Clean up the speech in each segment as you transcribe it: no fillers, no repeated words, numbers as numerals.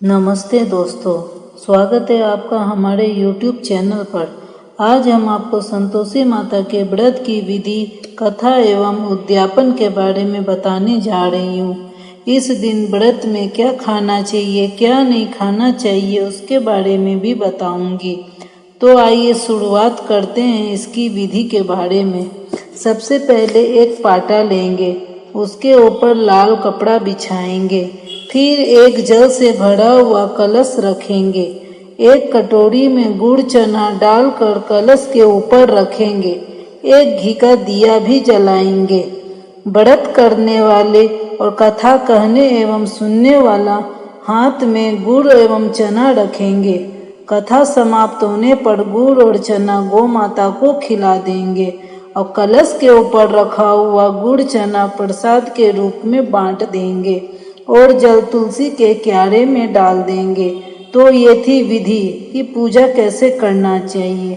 नमस्ते दोस्तों, स्वागत है आपका हमारे YouTube चैनल पर। आज हम आपको संतोषी माता के व्रत की विधि, कथा एवं उद्यापन के बारे में बताने जा रही हूँ। इस दिन व्रत में क्या खाना चाहिए, क्या नहीं खाना चाहिए, उसके बारे में भी बताऊंगी। तो आइए शुरुआत करते हैं इसकी विधि के बारे में। सबसे पहले एक पाटा लेंगे, उसके ऊपर लाल कपड़ा बिछाएंगे। फिर एक जल से भरा हुआ कलश रखेंगे। एक कटोरी में गुड़ चना डालकर कलश के ऊपर रखेंगे। एक घी का दिया भी जलाएंगे। व्रत करने वाले और कथा कहने एवं सुनने वाला हाथ में गुड़ एवं चना रखेंगे। कथा समाप्त होने पर गुड़ और चना गौ माता को खिला देंगे और कलश के ऊपर रखा हुआ गुड़ चना प्रसाद के रूप में बांट देंगे और जल तुलसी के क्यारे में डाल देंगे। तो ये थी विधि कि पूजा कैसे करना चाहिए।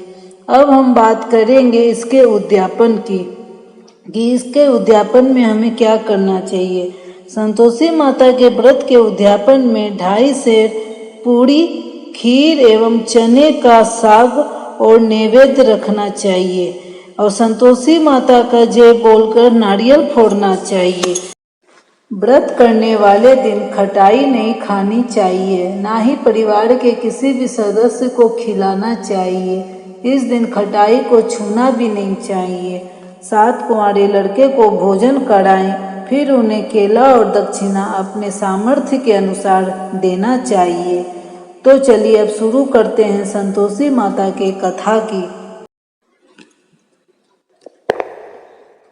अब हम बात करेंगे इसके उद्यापन की कि इसके उद्यापन में हमें क्या करना चाहिए। संतोषी माता के व्रत के उद्यापन में 2.5 सेर पूड़ी, खीर एवं चने का साग और नैवेद्य रखना चाहिए और संतोषी माता का जय बोलकर नारियल फोड़ना चाहिए। व्रत करने वाले दिन खटाई नहीं खानी चाहिए, ना ही परिवार के किसी भी सदस्य को खिलाना चाहिए। इस दिन खटाई को छूना भी नहीं चाहिए। 7 कुंवारे लड़के को भोजन कराएं, फिर उन्हें केला और दक्षिणा अपने सामर्थ्य के अनुसार देना चाहिए। तो चलिए अब शुरू करते हैं संतोषी माता के कथा की।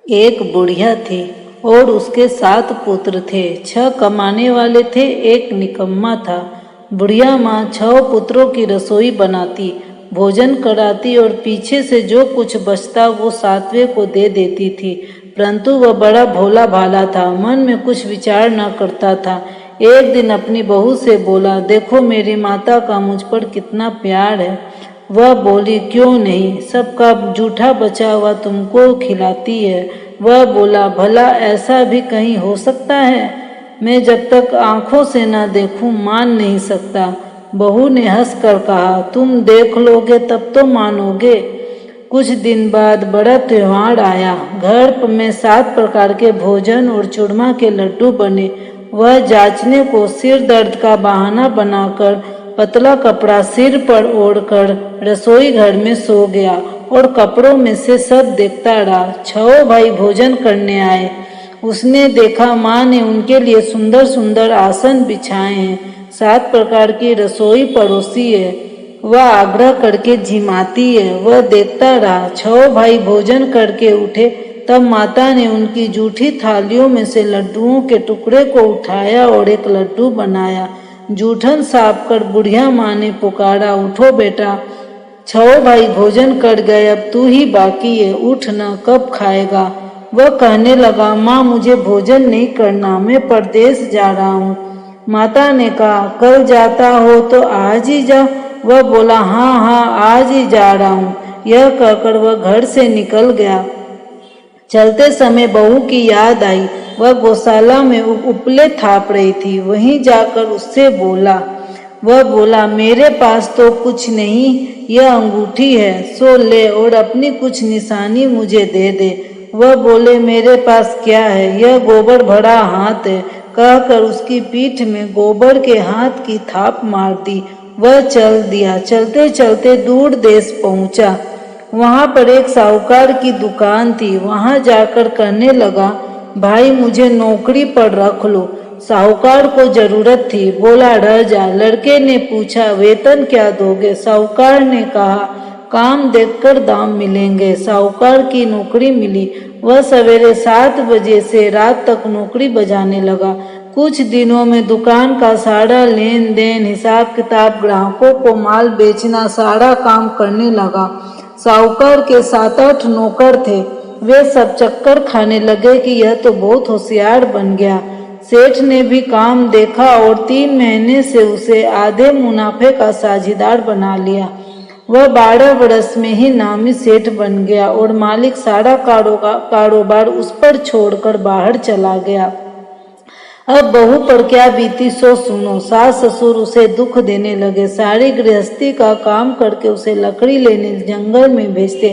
एक बुढ़िया थी और उसके 7 पुत्र थे। 6 कमाने वाले थे, एक निकम्मा था। बुढ़िया माँ 6 पुत्रों की रसोई बनाती, भोजन कराती और पीछे से जो कुछ बचता वो 7वें को दे देती थी। परंतु वह बड़ा भोला भाला था, मन में कुछ विचार न करता था। एक दिन अपनी बहू से बोला, देखो मेरी माता का मुझ पर कितना प्यार है। वह बोली, क्यों नहीं, सबका जूठा बचा हुआ तुमको खिलाती है। वह बोला, भला ऐसा भी कहीं हो सकता है? मैं जब तक आंखों से न देखूं मान नहीं सकता। बहू ने हंसकर कहा, तुम देख लोगे तब तो मानोगे। कुछ दिन बाद बड़ा त्योहार आया। घर में 7 प्रकार के भोजन और चूरमा के लड्डू बने। वह जांचने को सिर दर्द का बहाना बनाकर पतला कपड़ा सिर पर ओढ़कर रसोई घर में सो गया और कपड़ों में से सब देखता रहा। 6 भाई भोजन करने आए। उसने देखा माँ ने उनके लिए सुंदर सुंदर आसन बिछाए हैं, 7 प्रकार की रसोई परोसी है। वह आग्रह करके झिमाती है। वह देखता रहा। 6 भाई भोजन करके उठे, तब माता ने उनकी जूठी थालियों में से लड्डुओं के टुकड़े को उठाया और एक लड्डू बनाया। जूठन साफ कर बुढ़िया माँ ने पुकारा, उठो बेटा, 6 भाई भोजन कर गए, अब तू ही बाकी है, उठ न, कब खाएगा? वह कहने लगा, माँ मुझे भोजन नहीं करना, मैं परदेश जा रहा हूँ। माता ने कहा, कल जाता हो तो आज ही जा। वह बोला, हाँ हाँ आज ही जा रहा हूँ। यह कहकर वह घर से निकल गया। चलते समय बहू की याद आई। वह गौशाला में उपले थाप रही थी, वहीं जाकर उससे बोला। वह बोला, मेरे पास तो कुछ नहीं, यह अंगूठी है, सो ले और अपनी कुछ निशानी मुझे दे दे। वह बोले, मेरे पास क्या है, यह गोबर भरा हाथ है। कहकर उसकी पीठ में गोबर के हाथ की थाप मार दी। वह चल दिया। चलते चलते दूर देश पहुंचा। वहां पर एक साहूकार की दुकान थी। वहां जाकर कहने लगा, भाई मुझे नौकरी पर रख लो। साहूकार को जरूरत थी, बोला रह जा। लड़के ने पूछा, वेतन क्या दोगे? साहूकार ने कहा, काम देखकर दाम मिलेंगे। साहूकार की नौकरी मिली। वह सवेरे 7 बजे से रात तक नौकरी बजाने लगा। कुछ दिनों में दुकान का सारा लेन देन, हिसाब किताब, ग्राहकों को माल बेचना, सारा काम करने लगा। साहूकार के 7-8 नौकर थे। वे सब चक्कर खाने लगे कि यह तो बहुत होशियार बन गया। सेठ ने भी काम देखा और 3 महीने से उसे आधे मुनाफे का साझीदार बना लिया। वह 12 वर्ष में ही नामी सेठ बन गया और मालिक सारा कारोबार उस पर छोड़कर बाहर चला गया। अब बहू पर क्या बीती सो सुनो। सास ससुर उसे दुख देने लगे। सारी गृहस्थी का काम करके उसे लकड़ी लेने जंगल में भेजते।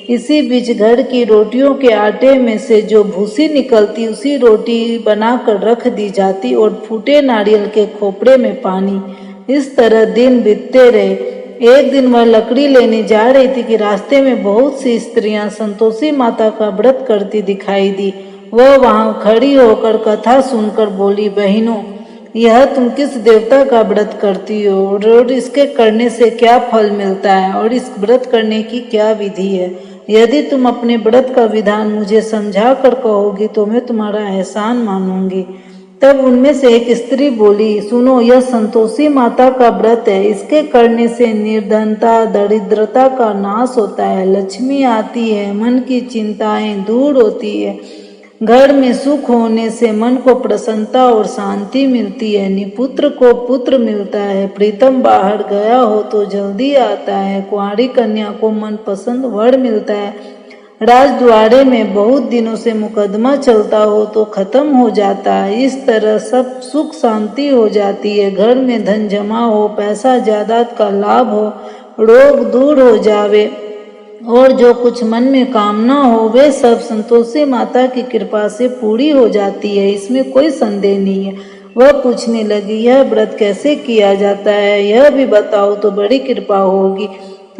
इसी बीच घर की रोटियों के आटे में से जो भूसी निकलती उसी रोटी बनाकर रख दी जाती और फूटे नारियल के खोपड़े में पानी। इस तरह दिन बीतते रहे। एक दिन वह लकड़ी लेने जा रही थी कि रास्ते में बहुत सी स्त्रियां संतोषी माता का व्रत करती दिखाई दी। वह वहां खड़ी होकर कथा सुनकर बोली, बहनों, यह तुम किस देवता का व्रत करती हो और इसके करने से क्या फल मिलता है और इस व्रत करने की क्या विधि है? यदि तुम अपने व्रत का विधान मुझे समझा कर कहोगी तो मैं तुम्हारा एहसान मानूंगी। तब उनमें से एक स्त्री बोली, सुनो, यह संतोषी माता का व्रत है। इसके करने से निर्धनता दरिद्रता का नाश होता है, लक्ष्मी आती है, मन की चिंताएं दूर होती है, घर में सुख होने से मन को प्रसन्नता और शांति मिलती है, निपुत्र को पुत्र मिलता है, प्रीतम बाहर गया हो तो जल्दी आता है, कुंवारी कन्या को मनपसंद वर मिलता है, राजद्वारे में बहुत दिनों से मुकदमा चलता हो तो खत्म हो जाता है। इस तरह सब सुख शांति हो जाती है। घर में धन जमा हो, पैसा जायदाद का लाभ हो, रोग दूर हो जावे और जो कुछ मन में कामना हो वे सब संतोषी माता की कृपा से पूरी हो जाती है। इसमें कोई संदेह नहीं है। वह पूछने लगी, यह व्रत कैसे किया जाता है, यह भी बताओ तो बड़ी कृपा होगी।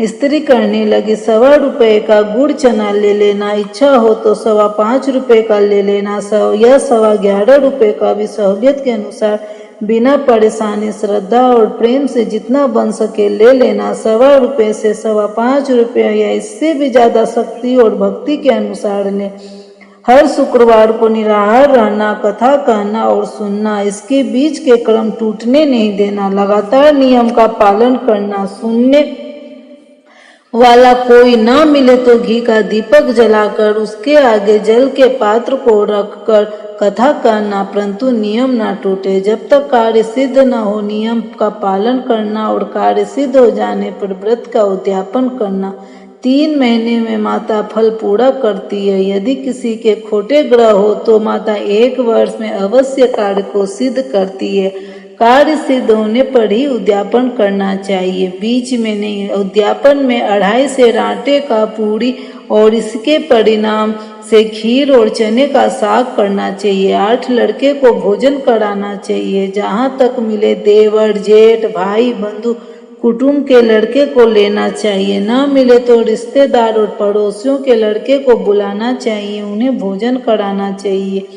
स्त्री करने लगी, 1.25 रुपये का गुड़ चना ले लेना, इच्छा हो तो 5.25 रुपये का ले लेना, या 11.25 रुपये का भी सहूलियत के अनुसार बिना परेशानी श्रद्धा और प्रेम से जितना बन सके ले लेना। 1.25 रुपये से 5.25 रुपये या इससे भी ज्यादा शक्ति और भक्ति के अनुसार ले। हर शुक्रवार को निराहार रहना, कथा कहना और सुनना, इसके बीच के क्रम टूटने नहीं देना, लगातार नियम का पालन करना, सुनने वाला कोई ना मिले तो घी का दीपक जलाकर उसके आगे जल के पात्र को रखकर कथा करना, परंतु नियम ना टूटे। जब तक कार्य सिद्ध न हो नियम का पालन करना और कार्य सिद्ध हो जाने पर व्रत का उद्यापन करना। 3 महीने में माता फल पूरा करती है। यदि किसी के खोटे ग्रह हो तो माता 1 वर्ष में अवश्य कार्य को सिद्ध करती है। कार्य सिद्ध होने पर ही उद्यापन करना चाहिए, बीच में नहीं। उद्यापन में 2.5 सेर आटे का पूरी और इसके परिणाम से खीर और चने का साग करना चाहिए। 8 लड़के को भोजन कराना चाहिए। जहाँ तक मिले देवर जेठ भाई बंधु कुटुंब के लड़के को लेना चाहिए। न मिले तो रिश्तेदार और पड़ोसियों के लड़के को बुलाना चाहिए, उन्हें भोजन कराना चाहिए।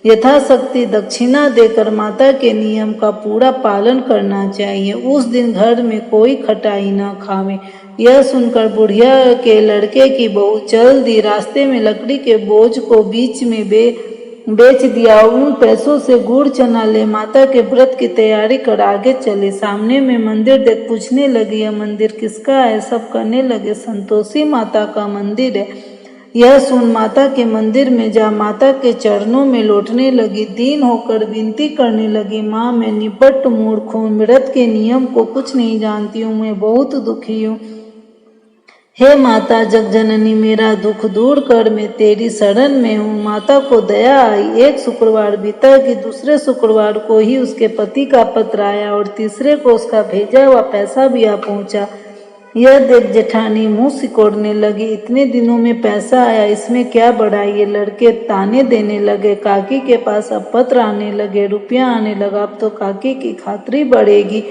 यथाशक्ति दक्षिणा देकर माता के नियम का पूरा पालन करना चाहिए। उस दिन घर में कोई खटाई न खावे। यह सुनकर बुढ़िया के लड़के की बहू चल दी। रास्ते में लकड़ी के बोझ को बीच में बेच दिया। उन पैसों से गुड़ चना ले माता के व्रत की तैयारी कर आगे चली। सामने में मंदिर देख पूछने लगी, यह मंदिर किसका है? सब कहने लगे, संतोषी माता का मंदिर है। यह सुन माता के मंदिर में जा माता के चरणों में लौटने लगी। दीन होकर विनती करने लगी, माँ, मैं निपट मूर्ख हूँ, व्रत के नियम को कुछ नहीं जानती हूँ, मैं बहुत दुखी हूँ। हे माता जगजननी, मेरा दुख दूर कर, मैं तेरी शरण में हूँ। माता को दया आई। एक शुक्रवार बीता कि दूसरे शुक्रवार को ही उसके पति का पत्र आया और तीसरे को उसका भेजा हुआ पैसा भी आ पहुँचा। यह देख जेठानी मुंह सिकोड़ने लगी, इतने दिनों में पैसा आया, इसमें क्या बड़ाई है? लड़के ताने देने लगे। काकी के पास अब पत्र आने लगे, रुपया आने लगा। अब तो काकी की खातिरी बढ़ेगी।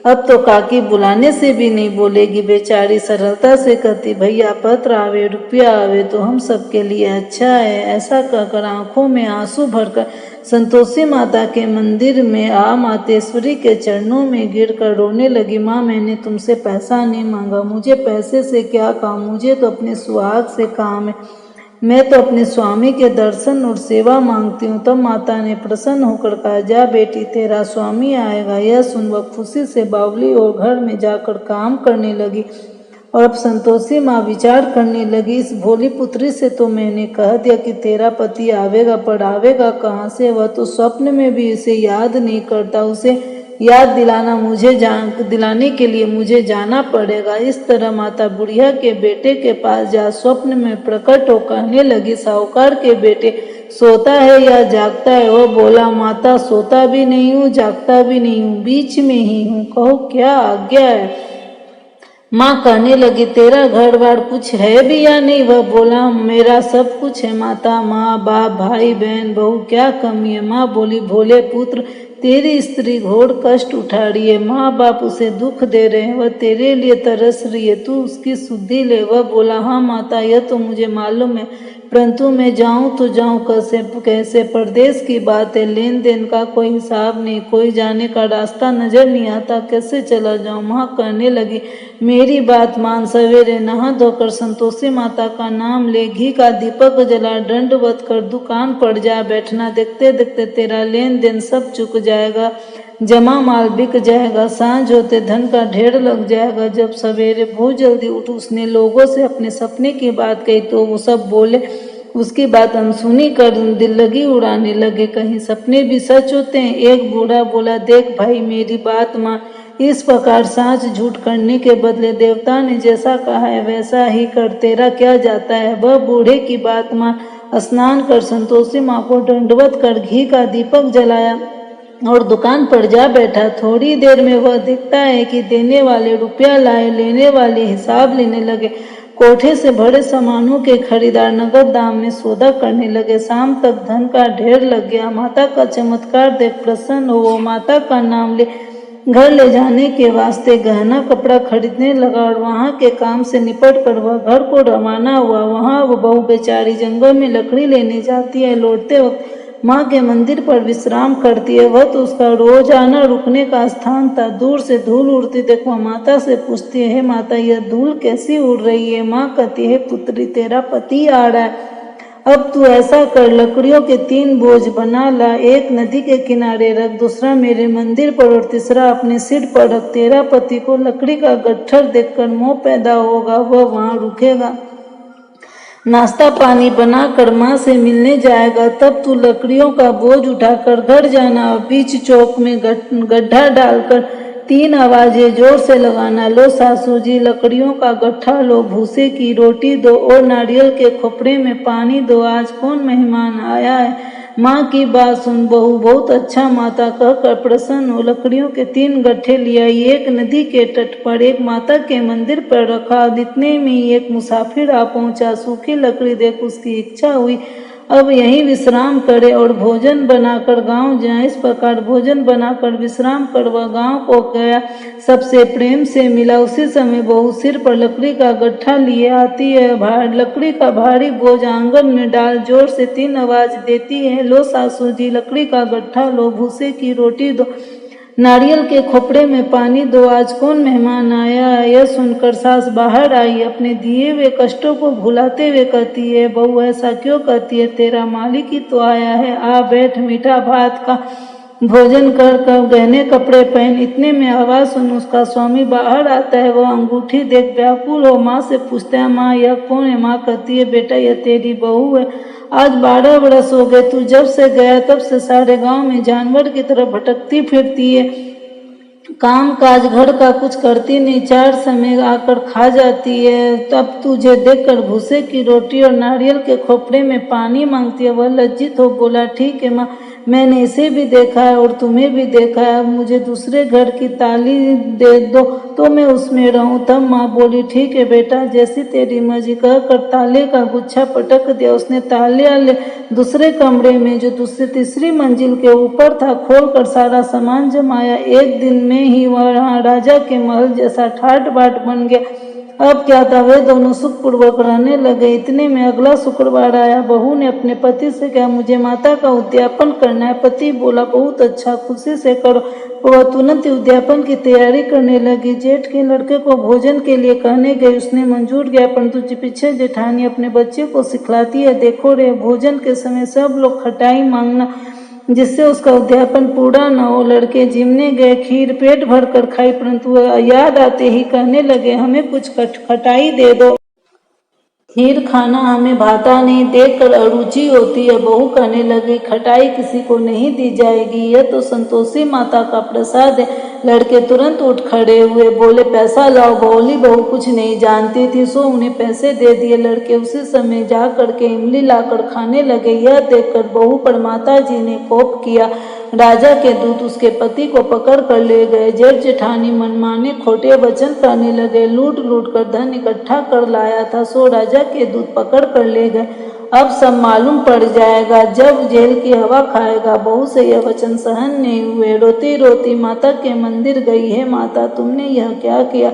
अब तो काकी बुलाने से भी नहीं बोलेगी। बेचारी सरलता से कहती, भैया पत्र आवे रुपया आवे तो हम सबके लिए अच्छा है। ऐसा कहकर आंखों में आंसू भरकर संतोषी माता के मंदिर में आ मातेश्वरी के चरणों में गिरकर रोने लगी। माँ, मैंने तुमसे पैसा नहीं मांगा, मुझे पैसे से क्या काम, मुझे तो अपने सुहाग से काम है। मैं तो अपने स्वामी के दर्शन और सेवा मांगती हूँ। तब माता ने प्रसन्न होकर कहा, जा बेटी, तेरा स्वामी आएगा। यह सुन वह खुशी से बावली और घर में जाकर काम करने लगी। और अब संतोषी माँ विचार करने लगी, इस भोली पुत्री से तो मैंने कह दिया कि तेरा पति आवेगा, पर आवेगा कहाँ से? वह तो स्वप्न में भी इसे याद नहीं करता। उसे याद दिलाने के लिए मुझे जाना पड़ेगा। इस तरह माता बुढ़िया के बेटे के पास जा स्वप्न में प्रकट हो कहने लगी, साहूकार के बेटे, सोता है या जागता है? वह बोला, माता सोता भी नहीं हूँ, जागता भी नहीं हूँ, बीच में ही हूँ, कहो क्या आज्ञा है। माँ कहने लगी, तेरा घर बार कुछ है भी या नहीं? वह बोला, मेरा सब कुछ है माता, माँ बाप भाई बहन बहू, क्या कमी है? माँ बोली, भोले पुत्र, तेरी स्त्री घोर कष्ट उठा रही है, माँ बाप उसे दुख दे रहे हैं, वह तेरे लिए तरस रही है, तू उसकी सुधि ले। वह बोला, हाँ माता, यह तो मुझे मालूम है, परंतु मैं जाऊं तो जाऊं कैसे कैसे? परदेश की बात है, लेन देन का कोई हिसाब नहीं, कोई जाने का रास्ता नजर नहीं आता, कैसे चला जाऊं? माँ कहने लगी, मेरी बात मान, सवेरे नहा धोकर संतोषी माता का नाम ले, घी का दीपक जला, दंडवत कर दुकान पर जा बैठना, देखते देखते तेरा लेन देन सब चुक जाएगा, जमा माल बिक जाएगा, सांझ होते धन का ढेर लग जाएगा। जब सवेरे बहुत जल्दी उठ उसने लोगों से अपने सपने की बात कही तो वो सब बोले, उसकी बात अनसुनी कर दिल लगी उड़ाने लगे, कहीं सपने भी सच होते हैं। एक बूढ़ा बोला, देख भाई मेरी बात मान, इस प्रकार सांच झूठ करने के बदले देवता ने जैसा कहा है वैसा ही कर, तेरा क्या जाता है? वह बूढ़े की बात मान, स्नान कर संतोषी माँ को दंडवत कर घी का दीपक जलाया और दुकान पर जा बैठा। थोड़ी देर में वह देखता है कि देने वाले रुपया लाए, लेने वाले हिसाब लेने लगे, कोठे से भरे सामानों के खरीदार नगद दाम में सौदा करने लगे। शाम तक धन का ढेर लग गया। माता का चमत्कार देख प्रसन्न हो माता का नाम ले घर ले जाने के वास्ते गहना कपड़ा खरीदने लगा और वहां के काम से निपट कर वह घर को रवाना हुआ। वहां वो बहू बेचारी जंगल में लकड़ी लेने जाती है, लौटते वक्त माँ के मंदिर पर विश्राम करती है। वह तो उसका रोजाना रुकने का स्थान था। दूर से धूल उड़ती देख वह माता से पूछती है, माता यह धूल कैसी उड़ रही है? माँ कहती है, पुत्री तेरा पति आ रहा है, अब तू ऐसा कर, लकड़ियों के 3 बोझ बना ला, एक नदी के किनारे रख, दूसरा मेरे मंदिर पर और तीसरा अपने सिर पर रख। तेरा पति को लकड़ी का गट्ठर देखकर मोह पैदा होगा, वह वहां रुकेगा, नाश्ता पानी बनाकर माँ से मिलने जाएगा, तब तू लकड़ियों का बोझ उठाकर घर जाना और बीच चौक में गड्ढा डालकर 3 आवाजें जोर से लगाना, लो सासू जी लकड़ियों का गट्ठा लो, भूसे की रोटी दो और नारियल के खोपड़े में पानी दो, आज कौन मेहमान आया है? माँ की बात सुन बहू, बहुत अच्छा माता कहकर प्रसन्न हो लकड़ियों के 3 गट्ठे ले आई, एक नदी के तट पर, एक माता के मंदिर पर रखा। इतने में ही एक मुसाफिर आ पहुंचा। सूखी लकड़ी देख उसकी इच्छा हुई अब यहीं विश्राम करे और भोजन बनाकर गांव जाए। इस प्रकार भोजन बनाकर विश्राम कर वह गांव को गया, सबसे प्रेम से मिला। उसी समय बहू सिर पर लकड़ी का गट्ठा लिए आती है, लकड़ी का भारी बोझ आंगन में डाल जोर से 3 आवाज देती है, लो सासू जी लकड़ी का गट्ठा लो, भूसे की रोटी दो, नारियल के खोपड़े में पानी दो, आज कौन मेहमान आया है? यह सुनकर सास बाहर आई, अपने दिए हुए कष्टों को भुलाते हुए कहती है, बहू ऐसा क्यों कहती है? तेरा मालिक ही तो आया है, आ बैठ, मीठा भात का भोजन कर गहने कपड़े पहन। इतने में आवाज सुन उसका स्वामी बाहर आता है। वह अंगूठी देख व्याकुल हो माँ से पूछता है, माँ यह कौन है? माँ कहती है, बेटा यह तेरी बहू है, आज 12 बरस हो गए, तू जब से गया तब से सारे गांव में जानवर की तरह भटकती फिरती है, काम काज घर का कुछ करती नहीं, 4 समय आकर खा जाती है, तब तुझे देखकर भूसे की रोटी और नारियल के खोपड़े में पानी मांगती है। वह लज्जित हो बोला, ठीक है माँ, मैंने इसे भी देखा है और तुम्हें भी देखा है, अब मुझे दूसरे घर की ताली दे दो तो मैं उसमें रहूं। तब माँ बोली, ठीक है बेटा, जैसी तेरी मर्जी, कहकर ताले का गुच्छा पटक दिया। उसने ताले दूसरे कमरे में जो तीसरी मंजिल के ऊपर था खोलकर सारा सामान जमाया। एक दिन में ही वह राजा के महल जैसा ठाट बाट बन गया। अब क्या था, वे दोनों सुखपूर्वक रहने लगे। इतने में अगला शुक्रवार आया। बहू ने अपने पति से कहा, मुझे माता का उद्यापन करना है। पति बोला, बहुत अच्छा, खुशी से करो। वह तुरंत उद्यापन की तैयारी करने लगी। जेठ के लड़के को भोजन के लिए कहने गई, उसने मंजूर किया, परंतु पीछे जेठानी अपने बच्चे को सिखलाती है, देखो रे, भोजन के समय सब लोग खटाई मांगना, जिससे उसका उद्यापन पूरा न हो। लड़के जिमने गए, खीर पेट भर कर खाई, परंतु याद आते ही कहने लगे, हमें कुछ खटाई दे दो, खीर खाना हमें भाता नहीं, देखकर अरुचि होती है। बहू कहने लगी, खटाई किसी को नहीं दी जाएगी, यह तो संतोषी माता का प्रसाद है, लड़के तुरंत उठ खड़े हुए, बोले पैसा लाओ। भोली बहू कुछ नहीं जानती थी, सो उन्हें पैसे दे दिए। लड़के उसी समय जा करके इमली लाकर खाने लगे। यह देखकर बहू पर माता जी ने कोप किया। राजा के दूत उसके पति को पकड़ कर ले गए। जेठ जेठानी मनमाने खोटे वचन करने लगे। लूट लूट कर धन इकट्ठा कर लाया था, सो राजा के दूत पकड़ कर ले गए। अब सब मालूम पड़ जाएगा जब जेल की हवा खाएगा। बहू से यह वचन सहन नहीं हुए। रोती रोती माता के मंदिर गई। हे माता, तुमने यह क्या किया?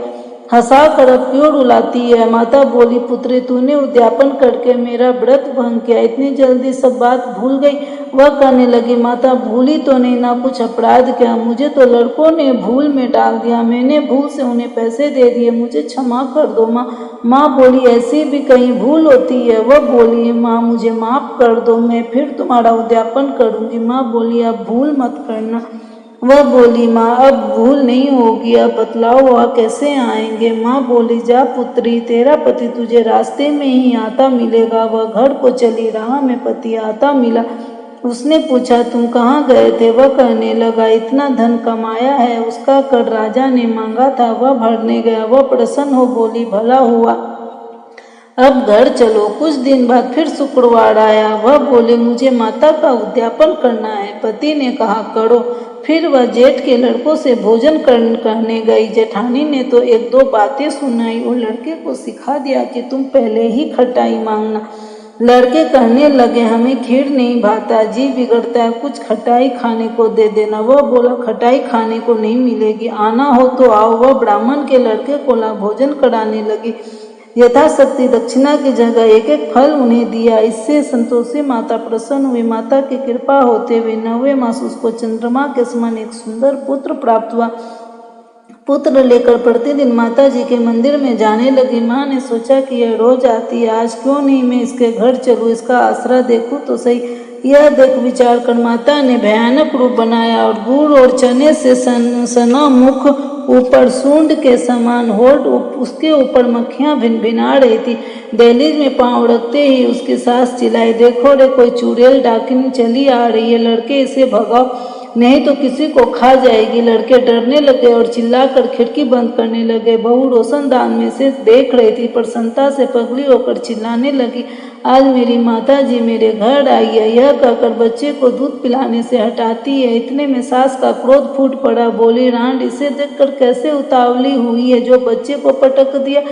हंसा कर अब क्यों रुलाती है? माता बोली, पुत्री, तूने उद्यापन करके मेरा व्रत भंग किया, इतनी जल्दी सब बात भूल गई? वह कहने लगी, माता भूली तो नहीं, ना कुछ अपराध किया, मुझे तो लड़कों ने भूल में डाल दिया, मैंने भूल से उन्हें पैसे दे दिए, मुझे क्षमा कर दो माँ। माँ बोली, ऐसी भी कहीं भूल होती है? वह बोली, माँ मुझे माफ कर दो, मैं फिर तुम्हारा उद्यापन करूंगी। माँ बोली, अब भूल मत करना। वह बोली, माँ अब भूल नहीं होगी, अब बतलाओ वह कैसे आएंगे? माँ बोली, जा पुत्री, तेरा पति तुझे रास्ते में ही आता मिलेगा। वह घर को चली, राह में पति आता मिला। उसने पूछा, तुम कहाँ गए थे? वह कहने लगा, इतना धन कमाया है, उसका कर राजा ने मांगा था, वह भरने गया। वह प्रसन्न हो बोली, भला हुआ, अब घर चलो। कुछ दिन बाद फिर शुक्रवार आया। वह बोले, मुझे माता का उद्यापन करना है। पति ने कहा, करो। फिर वह जेठ के लड़कों से भोजन करने गई। जेठानी ने तो एक दो बातें सुनाई और लड़के को सिखा दिया कि तुम पहले ही खटाई मांगना। लड़के कहने लगे, हमें खीर नहीं भाता, जी बिगड़ता है, कुछ खटाई खाने को दे देना। वह बोला, खटाई खाने को नहीं मिलेगी, आना हो तो आओ। वह ब्राह्मण के लड़के को ला भोजन कराने लगी। यथाशक्ति दक्षिणा की जगह एक एक फल उन्हें दिया। इससे संतोषी माता प्रसन्न हुई। माता की कृपा होते हुए 9वें मास उसको चंद्रमा के समान एक सुंदर पुत्र प्राप्त हुआ। पुत्र लेकर प्रतिदिन माता जी के मंदिर में जाने लगी। माँ ने सोचा कि यह रोज आती है, आज क्यों नहीं मैं इसके घर चलूँ, इसका आसरा देखूँ तो सही। यह देख विचार कर माता ने भयानक रूप बनाया और गुड़ और चने से सना मुख, ऊपर सूंड के समान होठ, उसके ऊपर मक्खियां भिनभिना रही थी। दहलीज में पांव रखते ही उसकी सास चिल्लाई, देखो रे, कोई चुड़ैल डाकिन चली आ रही है, लड़के इसे भगाओ नहीं तो किसी को खा जाएगी। लड़के डरने लगे और चिल्लाकर खिड़की बंद करने लगे। बहू रोशनदान में से देख रही थी, प्रसन्नता से पगली होकर चिल्लाने लगी, आज मेरी माता जी मेरे घर आई है। यह कहकर बच्चे को दूध पिलाने से हटाती है। इतने में सास का क्रोध फूट पड़ा। बोली, रांड, इसे देखकर कैसे उतावली हुई है, जो बच्चे को पटक दिया।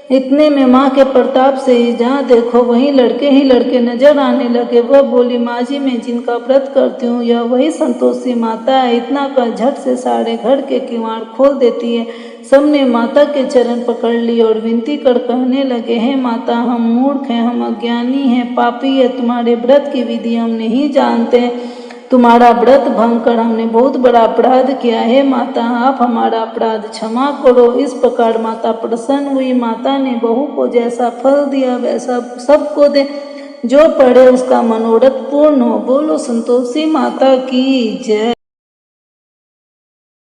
इतने में माँ के प्रताप से ही जहाँ देखो वहीं लड़के ही लड़के नजर आने लगे। वह बोली, माँ जी, मैं जिनका व्रत करती हूँ यह वही संतोषी माता है। इतना कर झट से सारे घर के किवाड़ खोल देती है। सबने माता के चरण पकड़ लिए और विनती कर कहने लगे, हे माता, हम मूर्ख हैं, हम अज्ञानी हैं, पापी है, तुम्हारे व्रत की विधि हम नहीं जानते। तुम्हारा व्रत भंग कर हमने बहुत बड़ा अपराध किया है। माता, आप हमारा अपराध क्षमा करो। इस प्रकार माता प्रसन्न हुई। माता ने बहू को जैसा फल दिया वैसा सबको दे, जो पढ़े उसका मनोरथ पूर्ण हो। बोलो संतोषी माता की जय।